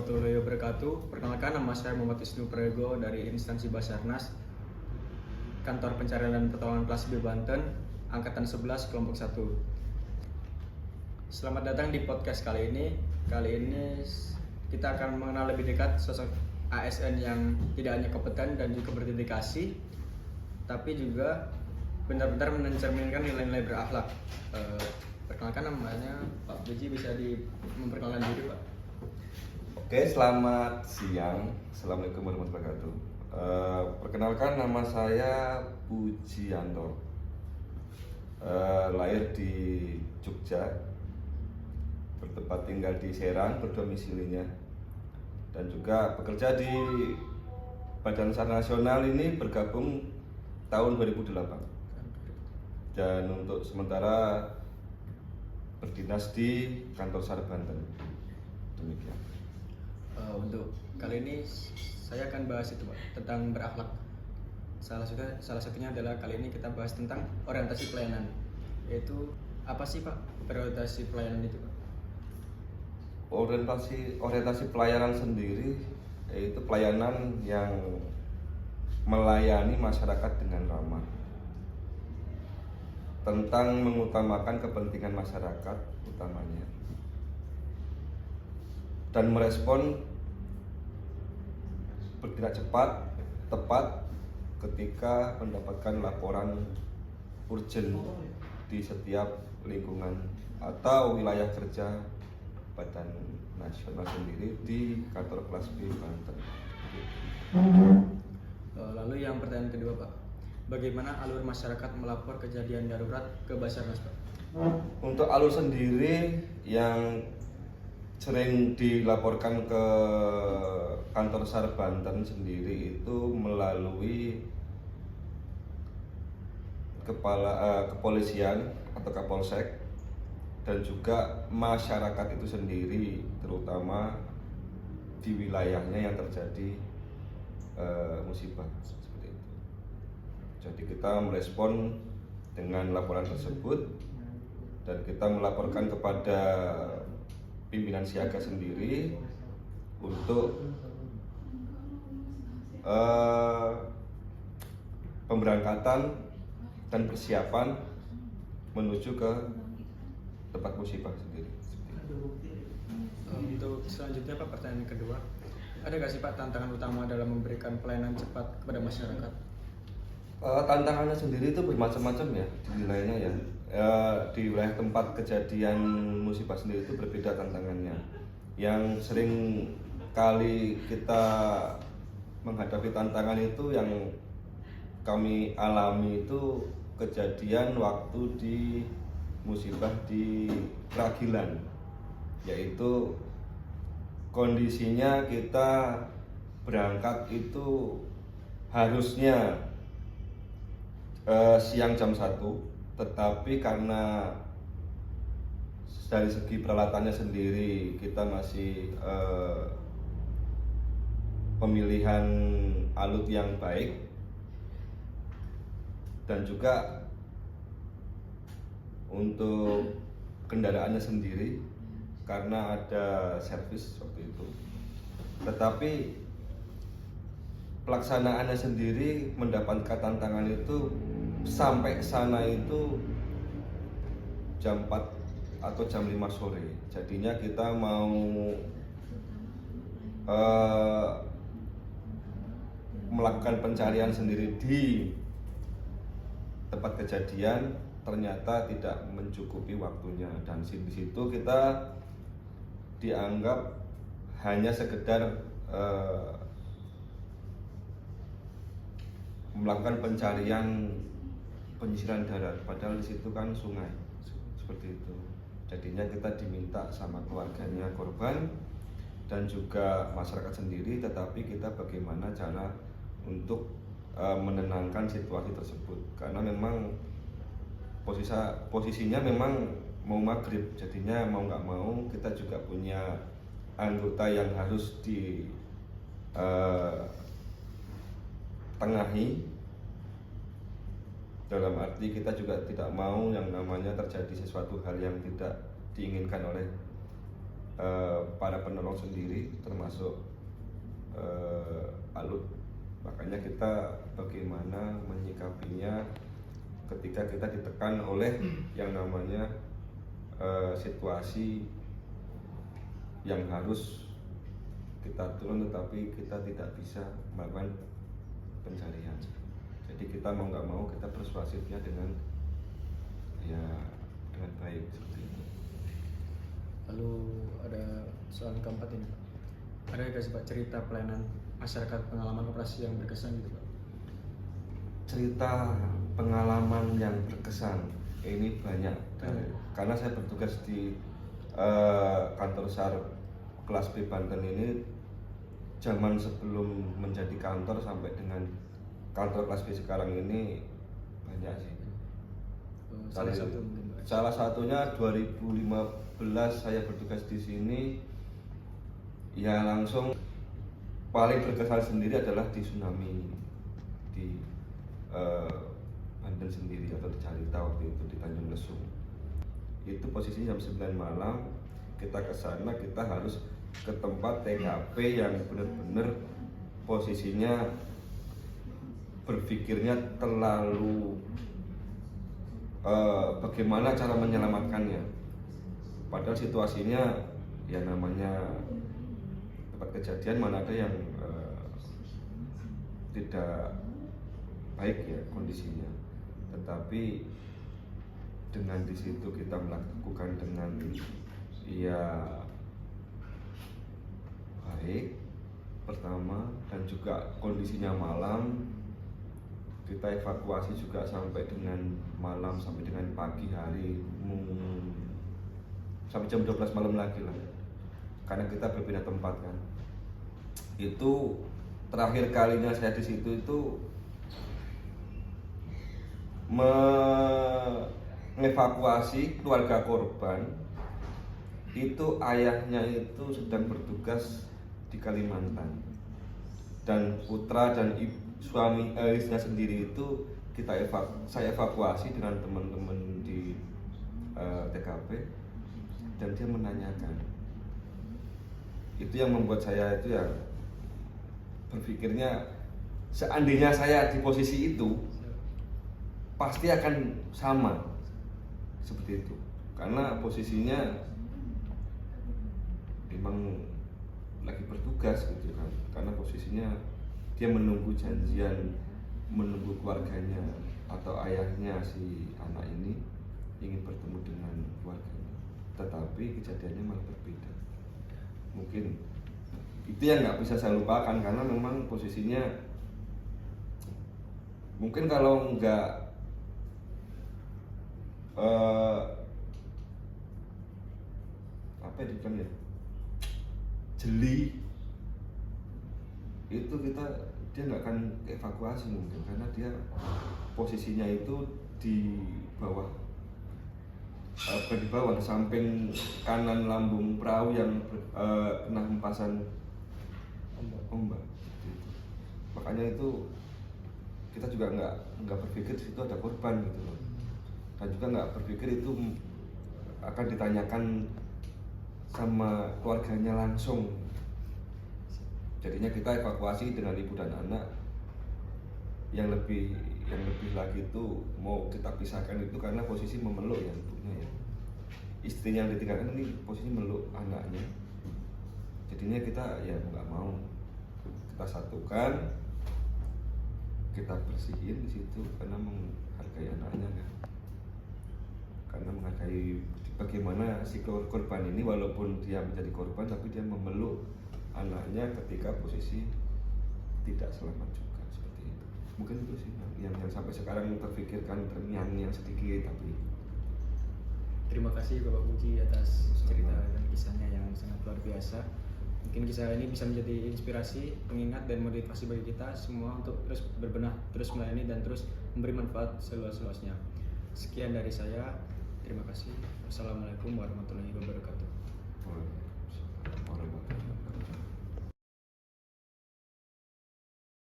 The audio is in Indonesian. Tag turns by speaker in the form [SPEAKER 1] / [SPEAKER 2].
[SPEAKER 1] warahmatullahi wabarakatuh. Perkenalkan, nama saya Muhammad Isnu Prego dari instansi Basarnas, Kantor Pencarian dan Pertolongan Kelas B Banten, Angkatan 11 Kelompok 1. Selamat datang di podcast kali ini. Kali ini kita akan mengenal lebih dekat sosok ASN yang tidak hanya kompeten dan juga berdedikasi, tapi juga benar-benar mencerminkan nilai-nilai berakhlak. Perkenalkan, namanya Pak Puji, bisa memperkenalkan diri, Pak?
[SPEAKER 2] Oke, selamat siang. Assalamualaikum warahmatullahi wabarakatuh. Perkenalkan, nama saya Pujianto. Lahir di Jogja, bertempat tinggal di Serang, berdomisilinya, dan juga bekerja di Badan SAR Nasional ini bergabung tahun 2008. Dan untuk sementara berdinas di Kantor SAR Banten. Demikian.
[SPEAKER 1] Untuk kali ini saya akan bahas itu, Pak, tentang berakhlak. Salah satunya adalah kali ini kita bahas tentang orientasi pelayanan. Yaitu apa sih, Pak, orientasi pelayanan itu, Pak?
[SPEAKER 2] Orientasi pelayanan sendiri yaitu pelayanan yang melayani masyarakat dengan ramah, tentang mengutamakan kepentingan masyarakat utamanya, dan merespon bertindak cepat, tepat ketika mendapatkan laporan urgent di setiap lingkungan atau wilayah kerja Badan Nasional sendiri di Kantor Kelas B Banten.
[SPEAKER 1] Lalu yang pertanyaan kedua, Pak, bagaimana alur masyarakat melapor kejadian darurat ke Basarnas, Pak?
[SPEAKER 2] Untuk alur sendiri yang sering dilaporkan ke Kantor SAR Banten sendiri itu melalui kepolisian atau Kapolsek, dan juga masyarakat itu sendiri, terutama di wilayahnya yang terjadi musibah seperti itu. Jadi kita merespon dengan laporan tersebut dan kita melaporkan kepada pimpinan siaga sendiri untuk pemberangkatan dan persiapan menuju ke tempat musibah sendiri.
[SPEAKER 1] Untuk selanjutnya, Pak, pertanyaan kedua, ada nggak sih, Pak, tantangan utama dalam memberikan pelayanan cepat kepada masyarakat?
[SPEAKER 2] Tantangannya sendiri itu bermacam-macam ya di wilayahnya ya. Di wilayah tempat kejadian musibah sendiri itu berbeda tantangannya. Yang sering kali kita menghadapi tantangan itu yang kami alami itu kejadian waktu di musibah di Ragilan, yaitu kondisinya kita berangkat itu harusnya siang jam 1, tetapi karena dari segi peralatannya sendiri kita masih pemilihan alut yang baik, dan juga untuk kendaraannya sendiri karena ada servis seperti itu, tetapi pelaksanaannya sendiri mendapatkan tantangan itu sampai sana itu jam 4 atau jam 5 sore. Jadinya kita mau melakukan pencarian sendiri di tempat kejadian, ternyata tidak mencukupi waktunya, dan di situ kita dianggap hanya sekedar melakukan pencarian penyisiran darat, padahal di situ kan sungai seperti itu. Jadinya kita diminta sama keluarganya korban dan juga masyarakat sendiri, tetapi kita bagaimana cara untuk menenangkan situasi tersebut, karena memang posisinya memang mau maghrib, jadinya mau nggak mau kita juga punya anggota yang harus tengahi, dalam arti kita juga tidak mau yang namanya terjadi sesuatu hal yang tidak diinginkan oleh para penolong sendiri termasuk Alut. Makanya kita bagaimana menyikapinya ketika kita ditekan oleh yang namanya situasi yang harus kita turun tetapi kita tidak bisa melakukan pencarian. Jadi kita mau nggak mau kita persuasifnya dengan baik seperti itu.
[SPEAKER 1] Lalu ada soal keempat ini, Pak. Ada nggak sih Pak cerita pelayanan masyarakat, pengalaman operasi yang berkesan gitu Pak?
[SPEAKER 2] Cerita pengalaman yang berkesan ini banyak karena saya bertugas di kantor SAR kelas B Banten ini zaman sebelum menjadi kantor sampai dengan kantor kelas B sekarang ini banyak sih. Salah satunya 2015 saya bertugas di sini, ya langsung paling berkesan sendiri adalah di tsunami di Banten sendiri atau di Carita waktu itu di Tanjung Lesung. Itu posisinya jam 9 malam, kita ke sana, kita harus ke tempat TKP yang benar-benar posisinya berpikirnya terlalu bagaimana cara menyelamatkannya. Padahal situasinya ya namanya tempat kejadian, mana ada yang tidak baik ya kondisinya. Tetapi dengan di situ kita melakukan dengan ya baik pertama, dan juga kondisinya malam, kita evakuasi juga sampai dengan malam, sampai dengan pagi hari, sampai jam 12 malam lagi lah, karena kita berpindah tempat kan. Itu terakhir kalinya saya di situ itu mengevakuasi keluarga korban. Itu ayahnya itu sedang bertugas di Kalimantan, dan putra dan suami istrinya sendiri itu saya evakuasi dengan teman-teman di TKP, dan dia menanyakan. Itu yang membuat saya itu ya berpikirnya, seandainya saya di posisi itu pasti akan sama seperti itu, karena posisinya memang lagi bertugas gitu kan, karena posisinya dia menunggu janjian, menunggu keluarganya atau ayahnya si anak ini ingin bertemu dengan keluarganya, tetapi kejadiannya malah berbeda. Mungkin itu yang nggak bisa saya lupakan, karena memang posisinya mungkin kalau nggak apa ya, jeli itu dia nggak akan evakuasi mungkin, karena dia posisinya itu di bawah di samping kanan lambung perahu yang kena hempasan ombak gitu. Makanya itu kita juga nggak berpikir di situ ada korban gitu loh, dan juga nggak berpikir itu akan ditanyakan sama keluarganya langsung. Jadinya kita evakuasi dengan ibu dan anak. Yang lebih lagi itu mau kita pisahkan itu karena posisi memeluk ya ibunya ya. Istrinya yang ditinggalkan ini posisi meluk anaknya. Jadinya kita ya nggak mau, kita satukan, kita bersihin di situ karena menghargai anaknya kan. Karena menghargai bagaimana si korban ini, walaupun dia menjadi korban tapi dia memeluk anaknya ketika posisi tidak selamat juga, seperti itu. Mungkin itu sih yang sampai sekarang terpikirkan, terngiang-ngiang sedikit. Tapi
[SPEAKER 1] terima kasih Bapak Puji atas cerita dan kisahnya yang sangat luar biasa. Mungkin kisah ini bisa menjadi inspirasi, pengingat dan motivasi bagi kita semua untuk terus berbenah, terus melayani dan terus memberi manfaat seluas-luasnya. Sekian dari saya. Terima kasih. Wassalamualaikum warahmatullahi wabarakatuh.